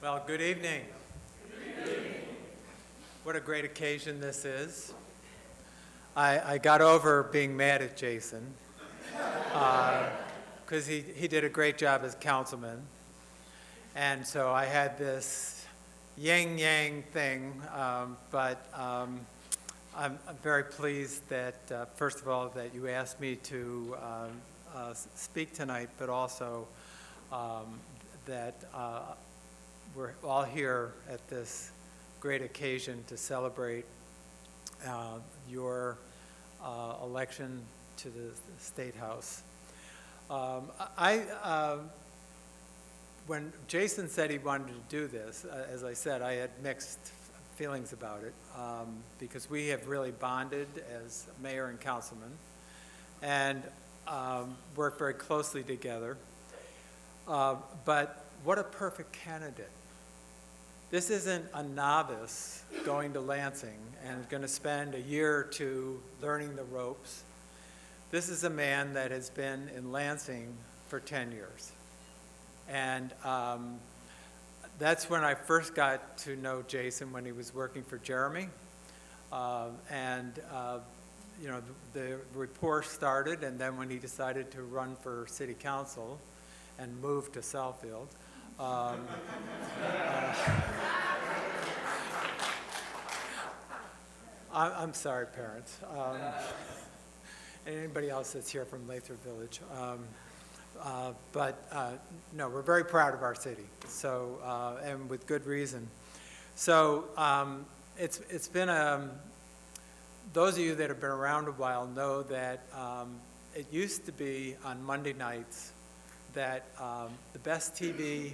Well, good evening. What a great occasion this is. I got over being mad at Jason because he did a great job as councilman. And so I had this yin-yang thing, but I'm very pleased that, first of all, that you asked me to speak tonight, but also that we're all here at this great occasion to celebrate your election to the State House. When Jason said he wanted to do this, as I said, I had mixed feelings about it because we have really bonded as mayor and councilman and worked very closely together. But what a perfect candidate. This isn't a novice going to Lansing and going to spend a year or two learning the ropes. This is a man that has been in Lansing for 10 years. And that's when I first got to know Jason, when he was working for Jeremy. You know, the rapport started, and then when he decided to run for city council and move to Southfield, I'm sorry, parents. Anybody else that's here from Lathrop Village. No, we're very proud of our city, so, and with good reason. So it's been those of you that have been around a while know that it used to be on Monday nights that the best TV,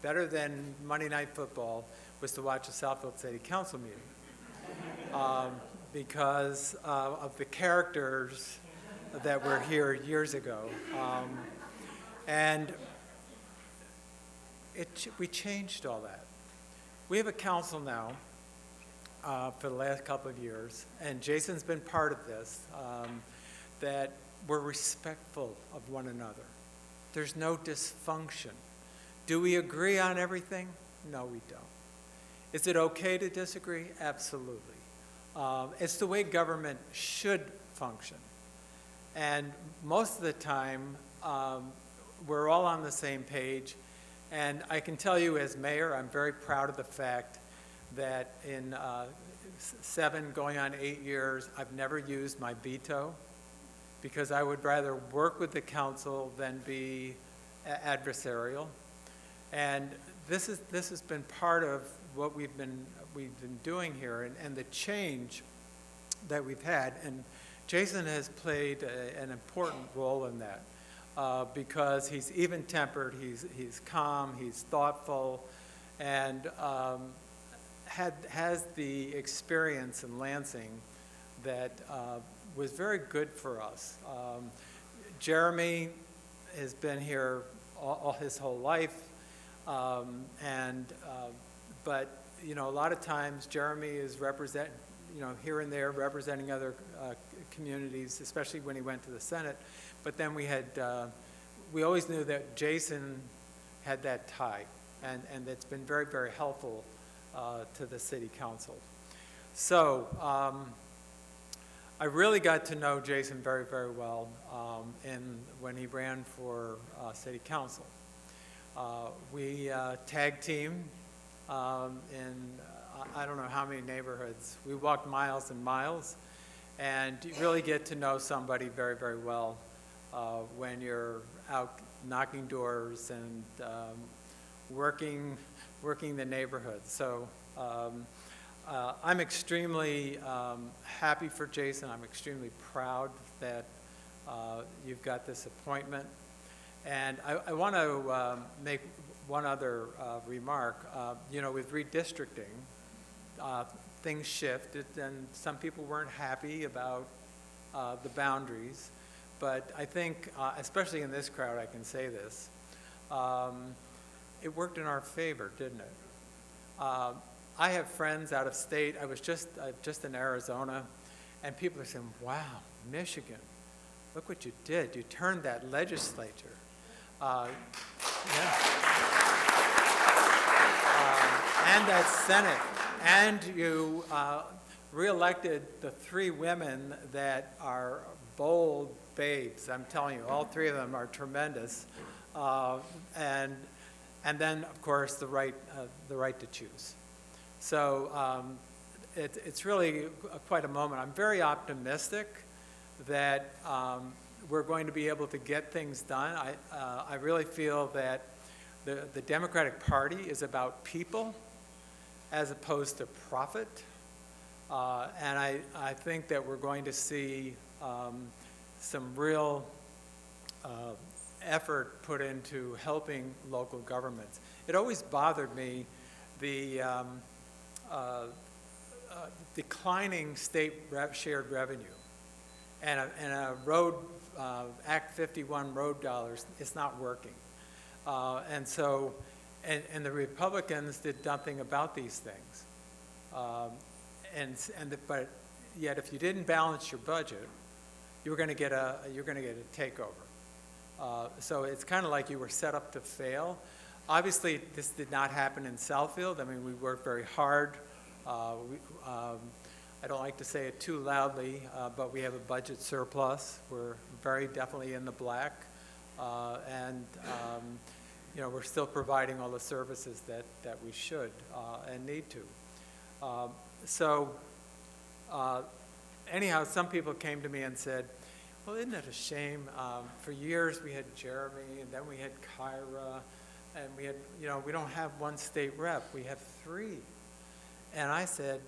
better than Monday Night Football, was to watch a Southfield City Council meeting because of the characters that were here years ago. We changed all that. We have a council now for the last couple of years, and Jason's been part of this, that we're respectful of one another. There's no dysfunction. Do we agree on everything? No, we don't. Is it okay to disagree? Absolutely. It's the way government should function. And most of the time, we're all on the same page. And I can tell you as mayor, I'm very proud of the fact that in 7 going on 8 years, I've never used my veto, because I would rather work with the council than be adversarial. And this has been part of what we've been doing here, and the change that we've had. And Jason has played an important role in that because he's even-tempered, he's calm, he's thoughtful, and has the experience in Lansing that was very good for us. Jeremy has been here all his whole life, but you know, a lot of times Jeremy is here and there representing other communities, especially when he went to the Senate. But then we always knew that Jason had that tie, and it's been very, very helpful to the city council. So I really got to know Jason very, very well when he ran for city council. We tag teamed in I don't know how many neighborhoods. We walked miles and miles, and you really get to know somebody very, very well when you're out knocking doors and working the neighborhood. So I'm extremely happy for Jason. I'm extremely proud that you've got this appointment. And I want to make one other remark. You know, with redistricting, things shifted, and some people weren't happy about the boundaries. But I think, especially in this crowd, I can say this, it worked in our favor, didn't it? I have friends out of state. I was just in Arizona, and people are saying, wow, Michigan, look what you did. You turned that legislature. Yeah. and that Senate, and you reelected the 3 women that are bold babes. I'm telling you, all 3 of them are tremendous. And then, of course, the right to choose. So it's really quite a moment. I'm very optimistic that we're going to be able to get things done. I really feel that the Democratic Party is about people as opposed to profit. And I think that we're going to see some real effort put into helping local governments. It always bothered me the declining state shared revenue, and a road Act 51 road dollars is not working, and the Republicans did nothing about these things, but yet if you didn't balance your budget, you're going to get a takeover. So it's kind of like you were set up to fail. Obviously, this did not happen in Southfield. I mean, we worked very hard. I don't like to say it too loudly, but we have a budget surplus. We're very definitely in the black, and we're still providing all the services that we should and need to. Anyhow, some people came to me and said, well, isn't it a shame? For years we had Jeremy, and then we had Kyra, and we had, we don't have one state rep, we have 3. And I said,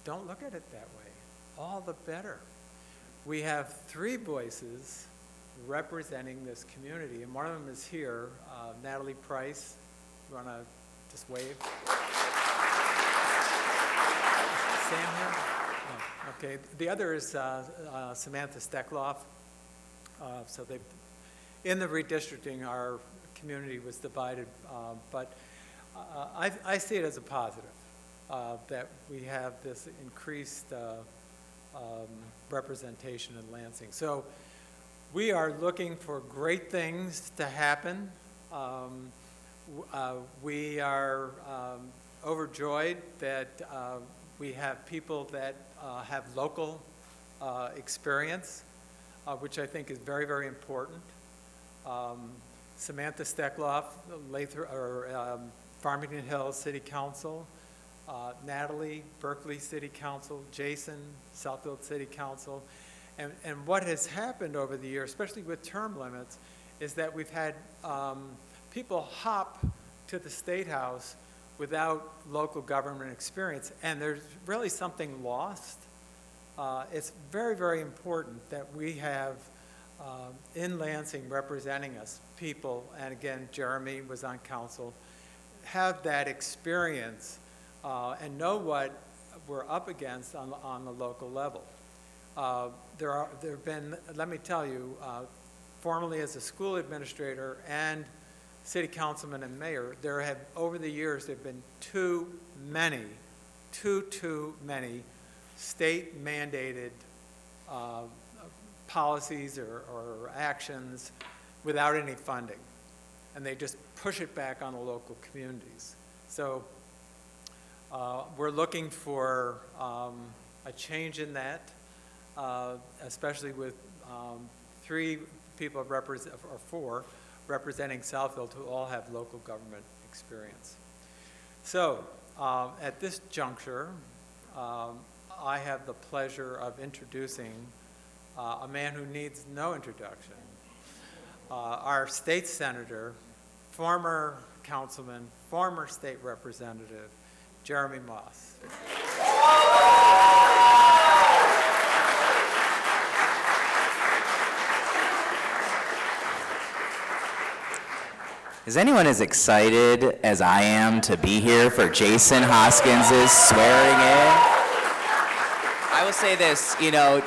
don't look at it that way. All the better. We have 3 voices representing this community, and one of them is here, Natalie Price. You want to just wave? Sam here? Oh, okay. The other is Samantha Steckloff. So in the redistricting, our community was divided, but I see it as a positive that we have this increased representation in Lansing. So we are looking for great things to happen. We are overjoyed that we have people that have local experience, which I think is very, very important. Samantha Steckloff, Farmington Hills City Council, Natalie, Berkeley City Council, Jason, Southfield City Council. And what has happened over the years, especially with term limits, is that we've had people hop to the State House without local government experience, and there's really something lost. It's very, very important that we have in Lansing representing us people, and again, Jeremy was on council, have that experience and know what we're up against on the local level. There have been, let me tell you, formerly as a school administrator and city councilman and mayor, there have, over the years, there have been too many state mandated policies or actions without any funding. And they just push it back on the local communities. So we're looking for a change in that, especially with 3 people or 4 representing Southfield who all have local government experience. So at this juncture, I have the pleasure of introducing a man who needs no introduction, our state senator, former councilman, former state representative, Jeremy Moss. Is anyone as excited as I am to be here for Jason Hoskins' swearing in? I will say this,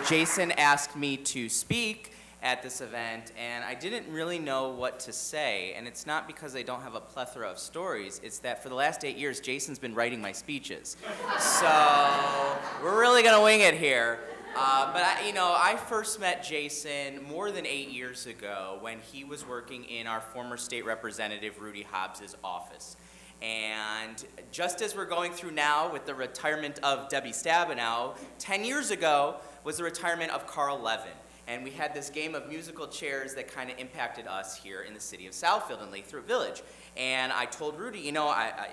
Jason asked me to speak at this event, and I didn't really know what to say, and it's not because I don't have a plethora of stories, it's that for the last 8 years, Jason's been writing my speeches. So we're really gonna wing it here. But I first met Jason more than 8 years ago when he was working in our former state representative Rudy Hobbs's office. And just as we're going through now with the retirement of Debbie Stabenow, 10 years ago was the retirement of Carl Levin. And we had this game of musical chairs that kind of impacted us here in the city of Southfield and Lathrop Village. And I told Rudy, you know,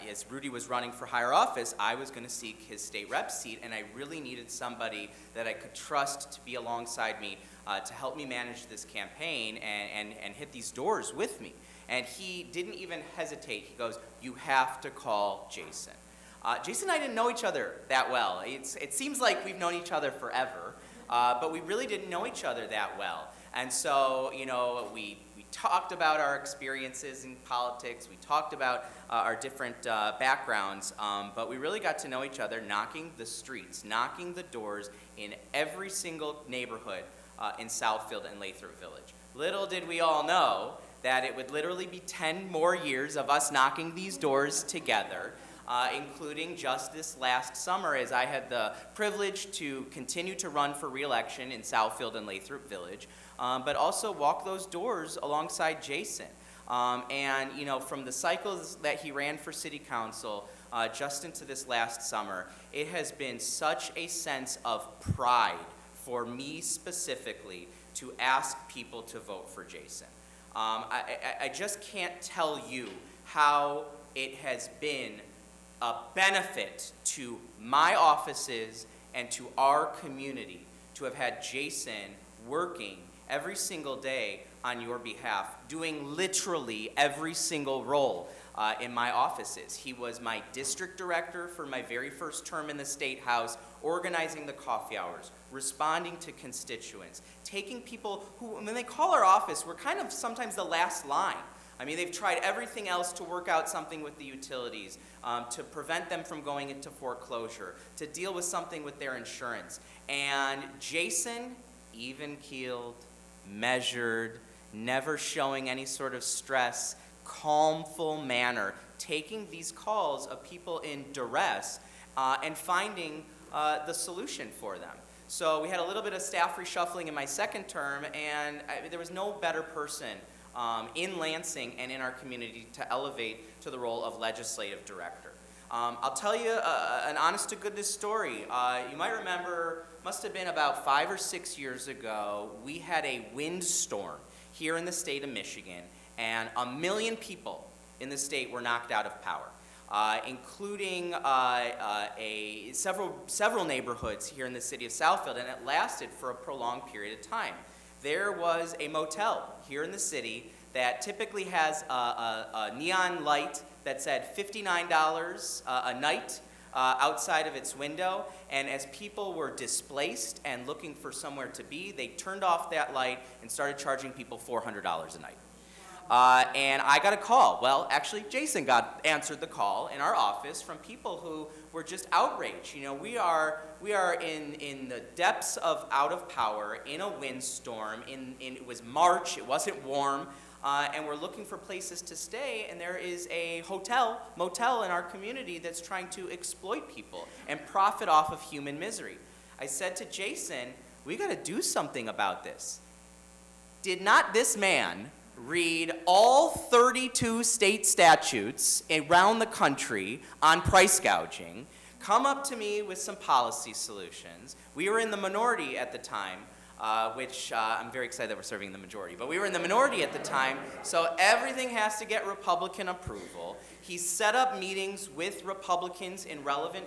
as Rudy was running for higher office, I was going to seek his state rep seat, and I really needed somebody that I could trust to be alongside me to help me manage this campaign and hit these doors with me. And he didn't even hesitate. He goes, "You have to call Jason." Jason and I didn't know each other that well. It seems like we've known each other forever. But we really didn't know each other that well. And so, you know, we talked about our experiences in politics. We talked about our different backgrounds. But we really got to know each other knocking the streets, knocking the doors in every single neighborhood in Southfield and Lathrop Village. Little did we all know that it would literally be 10 more years of us knocking these doors together. Including just this last summer, as I had the privilege to continue to run for re-election in Southfield and Lathrop Village, but also walk those doors alongside Jason. And, you know, from the cycles that he ran for city council just into this last summer, it has been such a sense of pride for me specifically to ask people to vote for Jason. I just can't tell you how it has been a benefit to my offices and to our community to have had Jason working every single day on your behalf, doing literally every single role in my offices. He was my district director for my very first term in the State House, organizing the coffee hours, responding to constituents, taking people who, when they call our office, we're kind of sometimes the last line. I mean, they've tried everything else to work out something with the utilities, to prevent them from going into foreclosure, to deal with something with their insurance. And Jason, even-keeled, measured, never showing any sort of stress, calmful manner, taking these calls of people in duress and finding the solution for them. So we had a little bit of staff reshuffling in my second term, and there was no better person in Lansing and in our community to elevate to the role of legislative director. I'll tell you an honest-to-goodness story. You might remember, must have been about 5 or 6 years ago, we had a windstorm here in the state of Michigan, and 1 million people in the state were knocked out of power, including several neighborhoods here in the city of Southfield, and it lasted for a prolonged period of time. There was a motel here in the city that typically has a neon light that said $59 a night outside of its window, and as people were displaced and looking for somewhere to be, they turned off that light and started charging people $400 a night. And I got a call. Well, actually, Jason answered the call in our office from people who were just outraged. You know, we are in the depths of out of power in a windstorm. It was March. It wasn't warm. And we're looking for places to stay, and there is a motel in our community that's trying to exploit people and profit off of human misery. I said to Jason, we got to do something about this. Did not this man read all 32 state statutes around the country on price gouging, come up to me with some policy solutions? We were in the minority at the time, which I'm very excited that we're serving the majority, but we were in the minority at the time, so everything has to get Republican approval. He set up meetings with Republicans in relevant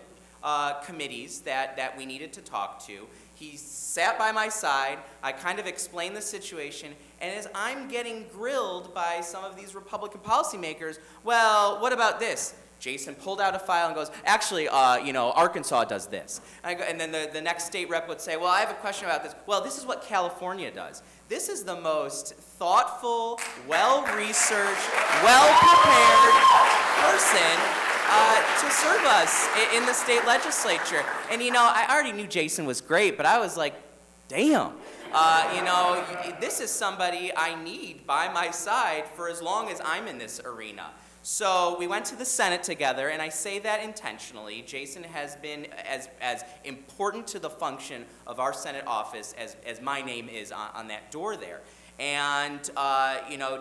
committees that we needed to talk to. He sat by my side, I kind of explained the situation, and as I'm getting grilled by some of these Republican policymakers, well, what about this? Jason pulled out a file and goes, actually, Arkansas does this. And then the next state rep would say, well, I have a question about this. Well, this is what California does. This is the most thoughtful, well-researched, well-prepared person to serve us in the state legislature. And, I already knew Jason was great, but I was like, damn. This is somebody I need by my side for as long as I'm in this arena. So we went to the Senate together, and I say that intentionally. Jason has been as important to the function of our Senate office as my name is on that door there. And,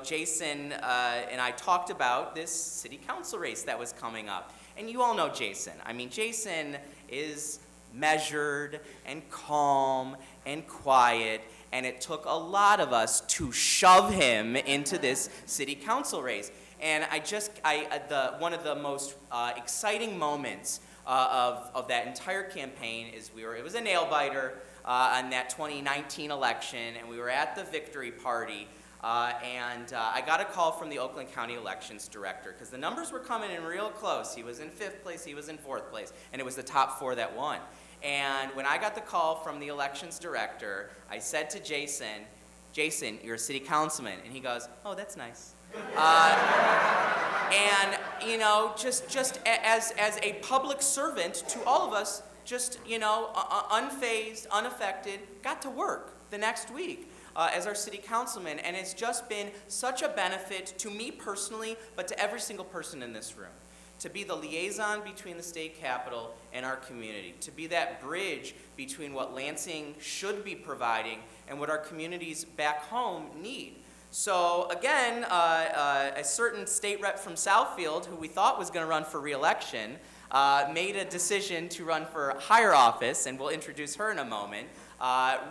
Jason and I talked about this city council race that was coming up. And you all know Jason. I mean, Jason is measured and calm and quiet, and it took a lot of us to shove him into this city council race. And one of the most exciting moments of that entire campaign is it was a nail biter on that 2019 election, and we were at the victory party, and I got a call from the Oakland County Elections Director, because the numbers were coming in real close. He was in 5th place, he was in 4th place, and it was the top 4 that won. And when I got the call from the Elections Director, I said to Jason, you're a city councilman, and he goes, oh, that's nice. And, just as a public servant to all of us, just, unfazed, unaffected, got to work the next week as our city councilman. And it's just been such a benefit to me personally, but to every single person in this room. To be the liaison between the state capitol and our community. To be that bridge between what Lansing should be providing and what our communities back home need. So again, a certain state rep from Southfield, who we thought was going to run for re-election, made a decision to run for higher office, and we'll introduce her in a moment.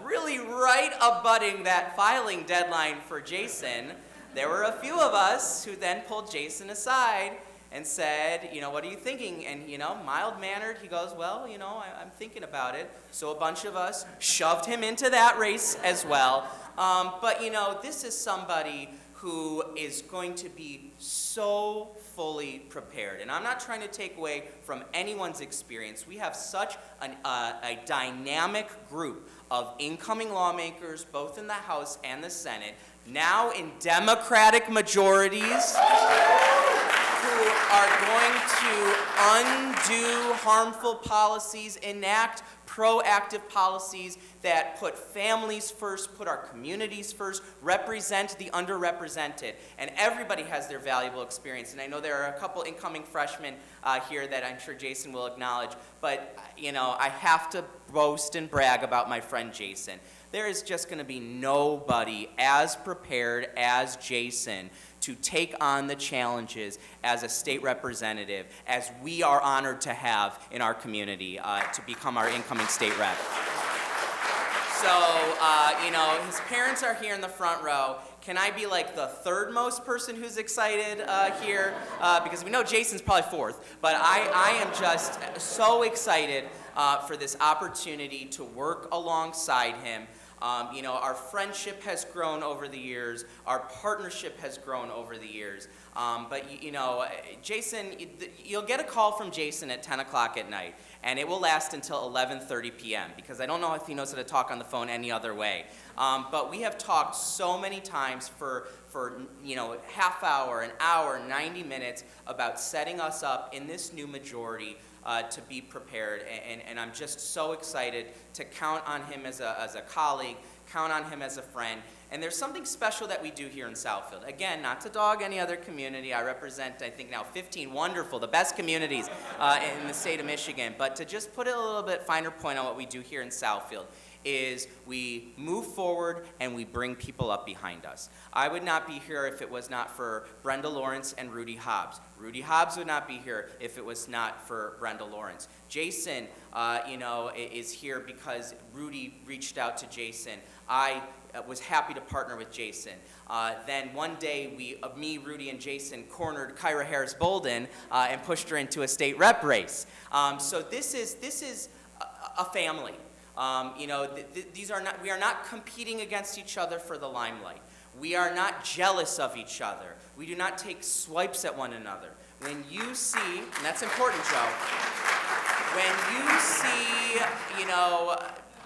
Really right abutting that filing deadline for Jason, there were a few of us who then pulled Jason aside and said, what are you thinking? And, mild-mannered, he goes, well, I'm thinking about it. So a bunch of us shoved him into that race as well. But, this is somebody who is going to be so fully prepared. And I'm not trying to take away from anyone's experience. We have such a dynamic group of incoming lawmakers, both in the House and the Senate, now in Democratic majorities, who are going to undo harmful policies, enact proactive policies that put families first, put our communities first, represent the underrepresented. And everybody has their valuable experience. And I know there are a couple incoming freshmen here that I'm sure Jason will acknowledge. But, I have to boast and brag about my friend Jason. There is just going to be nobody as prepared as Jason to take on the challenges as a state representative, as we are honored to have in our community to become our incoming state rep. So, his parents are here in the front row. Can I be like the third most person who's excited here? Because we know Jason's probably fourth, but I am just so excited for this opportunity to work alongside him. Our friendship has grown over the years. Our partnership has grown over the years. But Jason, you'll get a call from Jason at 10 o'clock at night, and it will last until 11:30 p.m. because I don't know if he knows how to talk on the phone any other way. But we have talked so many times for half hour, an hour, 90 minutes about setting us up in this new majority to be prepared, and I'm just so excited to count on him as a colleague, count on him as a friend. And there's something special that we do here in Southfield. Again, not to dog any other community. I represent, I think now, 15 wonderful, the best communities in the state of Michigan. But to just put a little bit finer point on what we do here in Southfield is we move forward and we bring people up behind us. I would not be here if it was not for Brenda Lawrence and Rudy Hobbs. Rudy Hobbs would not be here if it was not for Brenda Lawrence. Jason, is here because Rudy reached out to Jason. I was happy to partner with Jason. Then one day, me, Rudy, and Jason cornered Kyra Harris-Bolden and pushed her into a state rep race. So this is a family. We are not competing against each other for the limelight. We are not jealous of each other. We do not take swipes at one another. When you see, and that's important, Joe, when you see,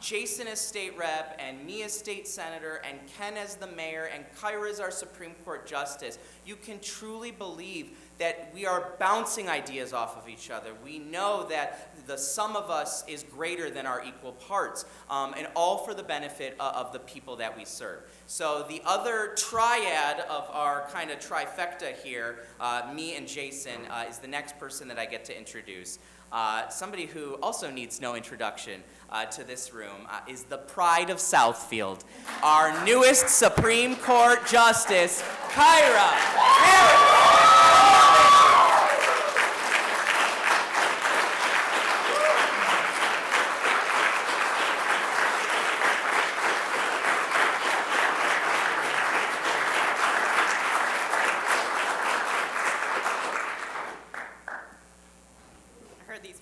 Jason as state rep, and me as state senator, and Ken as the mayor, and Kyra as our Supreme Court justice, you can truly believe that we are bouncing ideas off of each other. We know that the sum of us is greater than our equal parts, and all for the benefit of the people that we serve. So the other triad of our kind of trifecta here, me and Jason, is the next person that I get to introduce. Somebody who also needs no introduction to this room is the pride of Southfield, our newest Supreme Court Justice, Kyra Harris.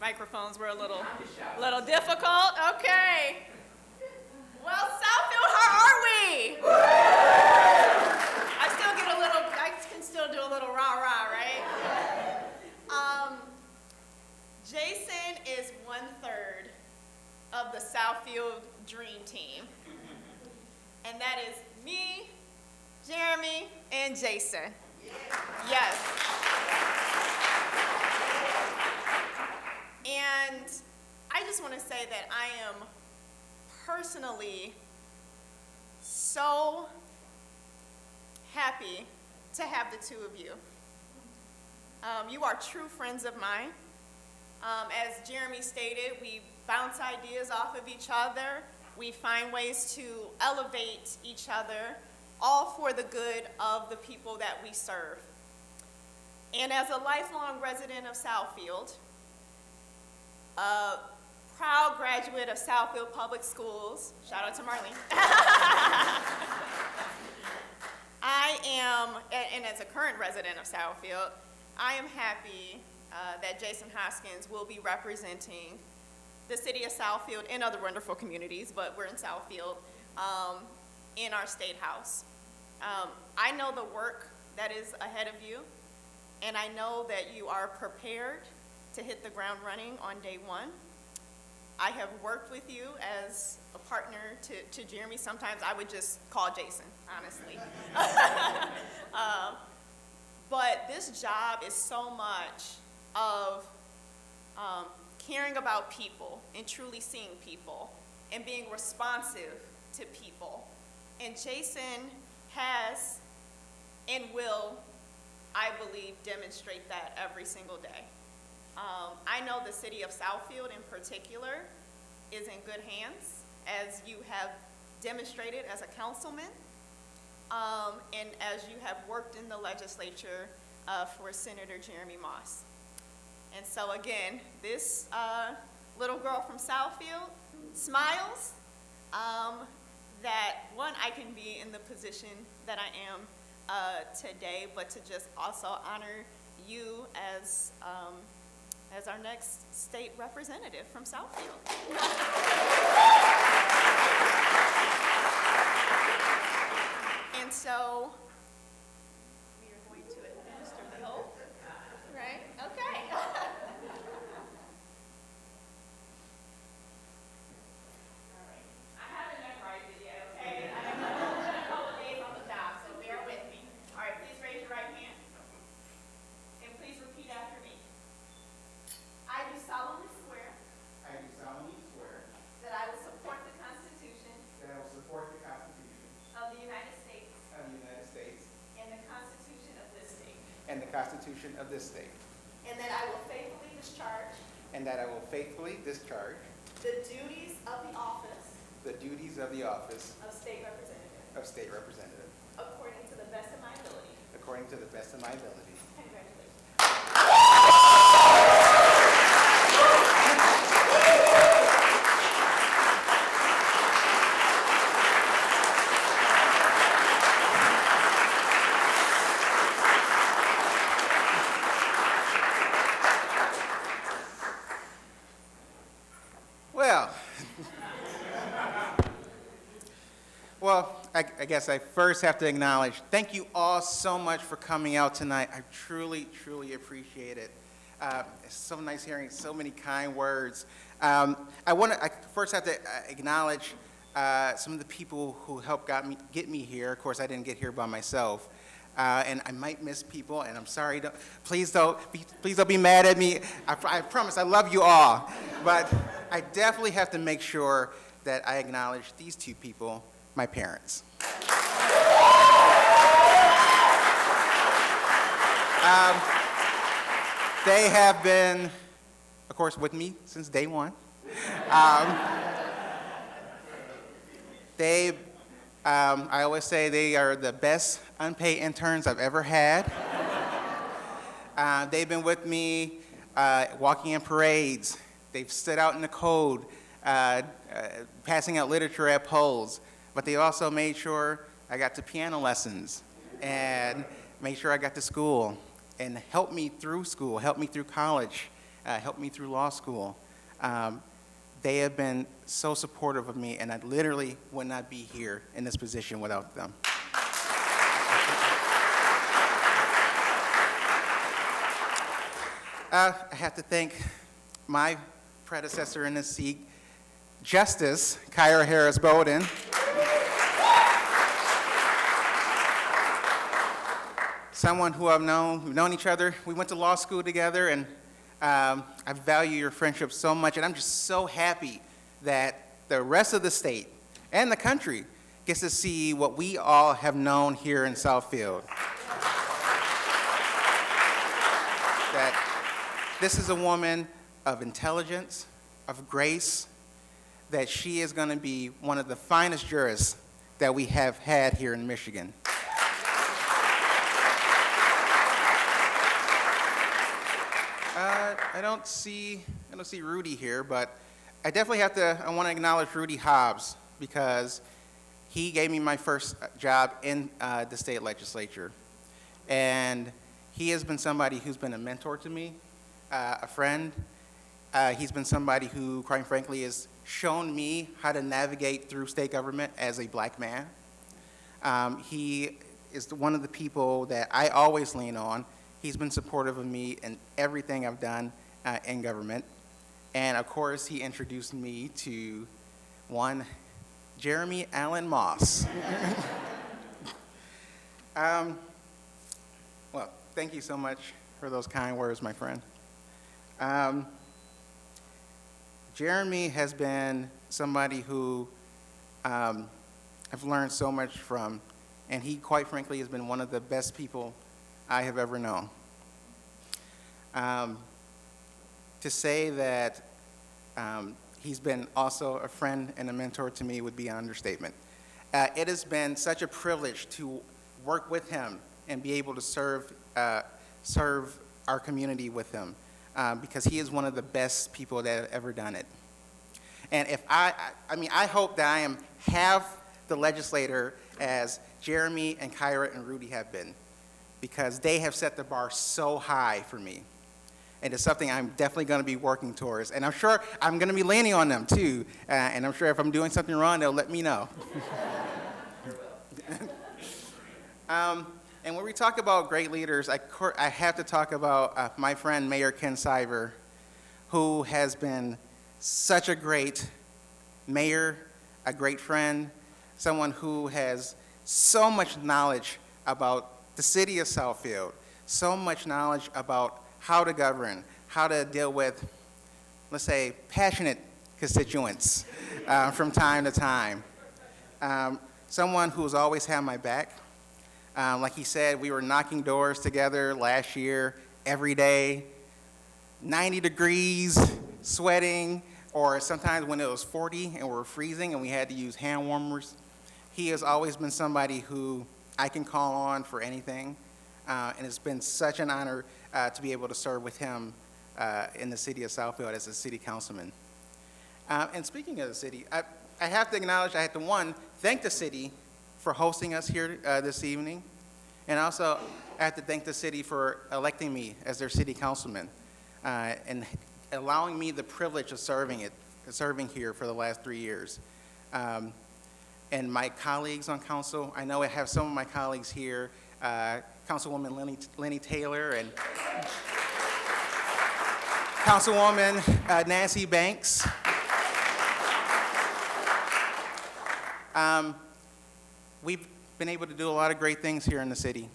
Microphones were a little difficult. Okay. Well, Southfield, how are we? I can still do a little rah-rah, right? Jason is 1/3 of the Southfield Dream Team. And that is me, Jeremy, and Jason. Yes. And I just want to say that I am personally so happy to have the two of you. You are true friends of mine. As Jeremy stated, we bounce ideas off of each other. We find ways to elevate each other, all for the good of the people that we serve. And as a lifelong resident of Southfield, a proud graduate of Southfield Public Schools, shout out to Marlene. I am, and as a current resident of Southfield, I am happy that Jason Hoskins will be representing the city of Southfield and other wonderful communities, but we're in Southfield, in our State House. I know the work that is ahead of you, and I know that you are prepared to hit the ground running on day one. I have worked with you as a partner to Jeremy. Sometimes I would just call Jason, honestly. But this job is so much of caring about people and truly seeing people and being responsive to people. And Jason has and will, I believe, demonstrate that every single day. I know the city of Southfield in particular is in good hands, as you have demonstrated as a councilman, and as you have worked in the legislature for Senator Jeremy Moss. And so again, this little girl from Southfield smiles that, one, I can be in the position that I am today, but to just also honor you as our next state representative from Southfield. And so we are going to administer the oath, right? Okay. And the Constitution of this state. And that I will faithfully discharge. And that I will faithfully discharge. The duties of the office. The duties of the office. Of state representative. Of state representative. According to the best of my ability. According to the best of my ability. Congratulations. Well, I guess I first have to acknowledge, thank you all so much for coming out tonight. I truly, truly appreciate it. It's so nice hearing so many kind words. I first have to acknowledge some of the people who helped get me here. Of course, I didn't get here by myself. And I might miss people, and I'm sorry. Please don't be mad at me. I promise I love you all. But I definitely have to make sure that I acknowledge these two people, my parents. They have been of course, with me since day one. I always say they are the best unpaid interns I've ever had. They've been with me walking in parades. They've stood out in the cold, passing out literature at polls. But they also made sure I got to piano lessons and made sure I got to school and helped me through school, helped me through college, helped me through law school. They have been so supportive of me, and I literally would not be here in this position without them. I have to thank my predecessor in this seat, Justice Kyra Harris Bowden. Someone who we've known each other. We went to law school together, and I value your friendship so much, and I'm just so happy that the rest of the state and the country gets to see what we all have known here in Southfield. That this is a woman of intelligence, of grace, that she is going to be one of the finest jurists that we have had here in Michigan. I don't see Rudy here, but I definitely I want to acknowledge Rudy Hobbs, because he gave me my first job in the state legislature. And he has been somebody who's been a mentor to me, a friend. He's been somebody who, quite frankly, has shown me how to navigate through state government as a black man. He is one of the people that I always lean on. He's been supportive of me in everything I've done in government. And of course, he introduced me to one Jeremy Allen Moss. Well, thank you so much for those kind words, my friend. Jeremy has been somebody who I've learned so much from, and he, quite frankly, has been one of the best people I have ever known. To say that he's been also a friend and a mentor to me would be an understatement. It has been such a privilege to work with him and be able to serve our community with him, because he is one of the best people that have ever done it. And if I hope that I am half the legislator as Jeremy and Kyra and Rudy have been, because they have set the bar so high for me. And it's something I'm definitely going to be working towards. And I'm sure I'm going to be leaning on them, too. And I'm sure if I'm doing something wrong, they'll let me know. And when we talk about great leaders, I have to talk about my friend, Mayor Ken Siver, who has been such a great mayor, a great friend, someone who has so much knowledge about the city of Southfield, so much knowledge about how to govern, how to deal with, let's say, passionate constituents from time to time. Someone who's always had my back. Like he said, we were knocking doors together last year every day, 90 degrees, sweating, or sometimes when it was 40 and we were freezing and we had to use hand warmers. He has always been somebody who I can call on for anything, and it's been such an honor to be able to serve with him in the city of Southfield as a city councilman. And speaking of the city, I have to acknowledge, I have to, one, thank the city for hosting us here this evening, and also I have to thank the city for electing me as their city councilman and allowing me the privilege of serving here for the last 3 years. And my colleagues on council, I know I have some of my colleagues here, Councilwoman Lenny Taylor and Councilwoman Nancy Banks. We've been able to do a lot of great things here in the city.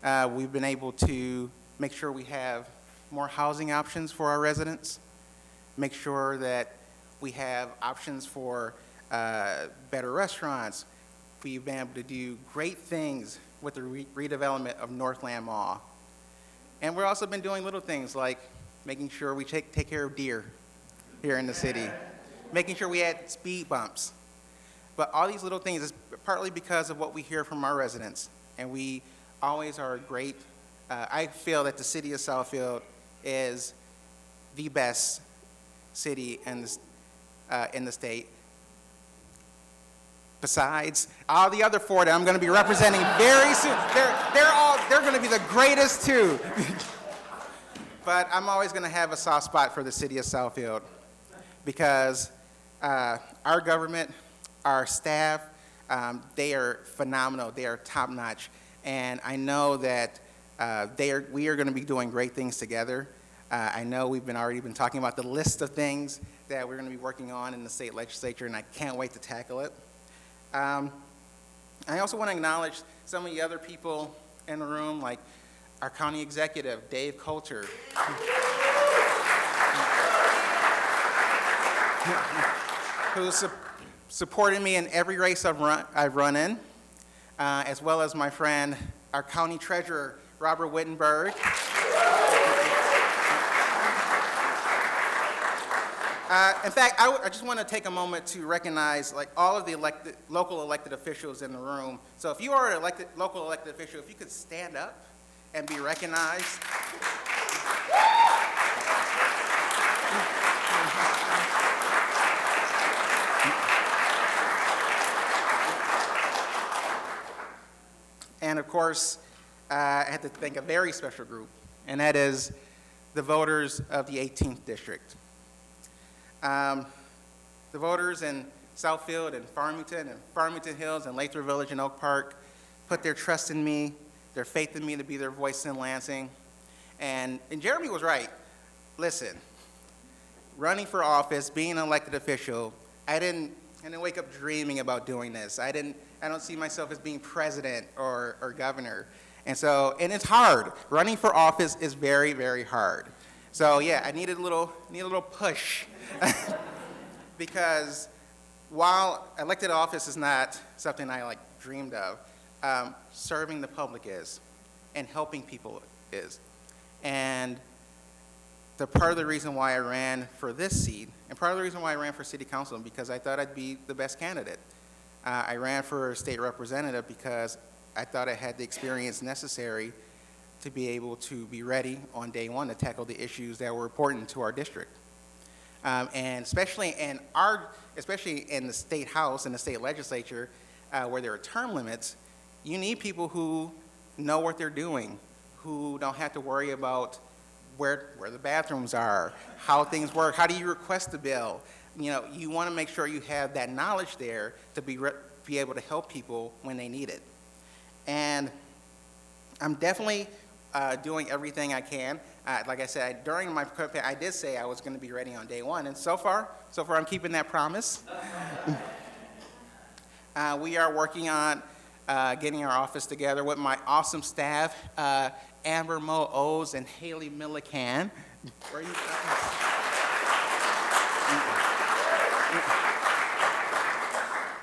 We've been able to make sure we have more housing options for our residents, make sure that we have options for better restaurants. We've been able to do great things with the redevelopment of Northland Mall. And we've also been doing little things like making sure we take care of deer here in the city, making sure we add speed bumps. But all these little things is partly because of what we hear from our residents, and we always are great. I feel that the city of Southfield is the best city in the state. Besides all the other four that I'm going to be representing very soon, they're going to be the greatest too. But I'm always going to have a soft spot for the city of Southfield because our government, our staff, they are phenomenal. They are top notch, and I know that we are going to be doing great things together. I know we've already been talking about the list of things that we're going to be working on in the state legislature, and I can't wait to tackle it. I also want to acknowledge some of the other people in the room, like our county executive, Dave Coulter, who's supported me in every race I've run in, as well as my friend, our county treasurer, Robert Wittenberg. In fact, I just want to take a moment to recognize all of the local elected officials in the room. So if you are an local elected official, if you could stand up and be recognized. And of course, I had to thank a very special group, and that is the voters of the 18th District. The voters in Southfield and Farmington Hills and Lathrop Village and Oak Park put their trust in me, their faith in me to be their voice in Lansing. And Jeremy was right. Listen, running for office, being an elected official, I didn't wake up dreaming about doing this. I don't see myself as being president or governor. And it's hard. Running for office is very, very hard. So yeah, I needed a little push. Because while elected office is not something I dreamed of, serving the public is, and helping people is. And the part of the reason why I ran for this seat, and part of the reason why I ran for city council, because I thought I'd be the best candidate. I ran for state representative because I thought I had the experience necessary to be able to be ready on day one to tackle the issues that were important to our district. And especially in the state house and the state legislature, where there are term limits, you need people who know what they're doing, who don't have to worry about where the bathrooms are, how things work, how do you request a bill. You want to make sure you have that knowledge there to be able to help people when they need it. And I'm definitely doing everything I can. Like I said, during my campaign, I did say I was going to be ready on day one, and so far I'm keeping that promise. We are working on getting our office together with my awesome staff, Amber Mo O's and Haley Millican. Where are you?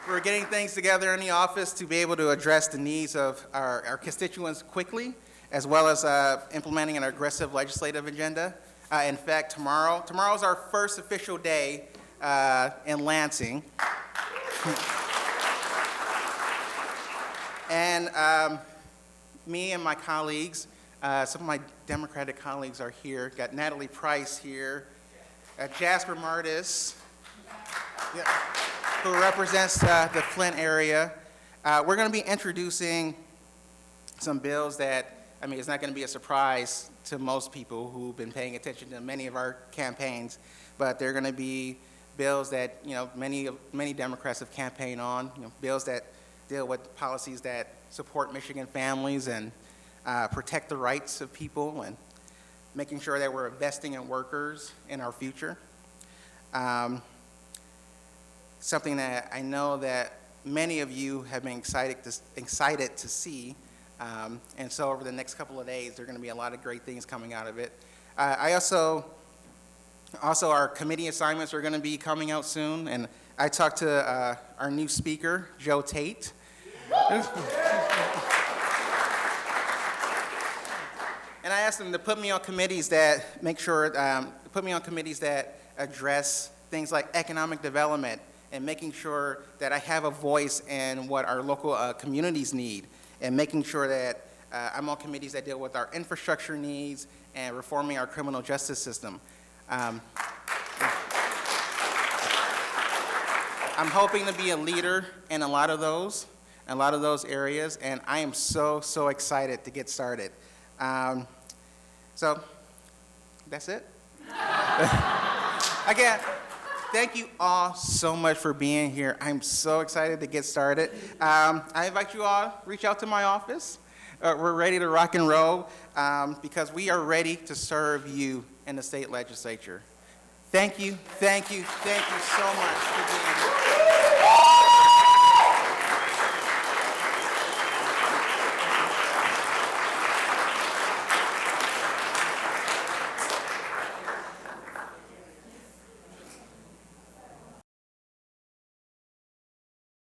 We're getting things together in the office to be able to address the needs of our constituents quickly, as well as implementing an aggressive legislative agenda. In fact, tomorrow's our first official day in Lansing. And me and my colleagues, some of my Democratic colleagues are here. Got Natalie Price here, Jasper Martis, who represents the Flint area. We're going to be introducing some bills that, it's not going to be a surprise to most people who've been paying attention to many of our campaigns, but they're going to be bills that, many Democrats have campaigned on, bills that deal with policies that support Michigan families and protect the rights of people and making sure that we're investing in workers in our future. Something that I know that many of you have been excited to see. And so over the next couple of days, there are going to be a lot of great things coming out of it. Also our committee assignments are going to be coming out soon. And I talked to our new speaker, Joe Tate. And And I asked them to put me on committees that put me on committees that address things like economic development and making sure that I have a voice in what our local communities need, and making sure that I'm on committees that deal with our infrastructure needs and reforming our criminal justice system. I'm hoping to be a leader in a lot of those areas, and I am so excited to get started. So that's it. Again, thank you all so much for being here. I'm so excited to get started. I invite you all to reach out to my office. We're ready to rock and roll because we are ready to serve you in the state legislature. Thank you so much for being here.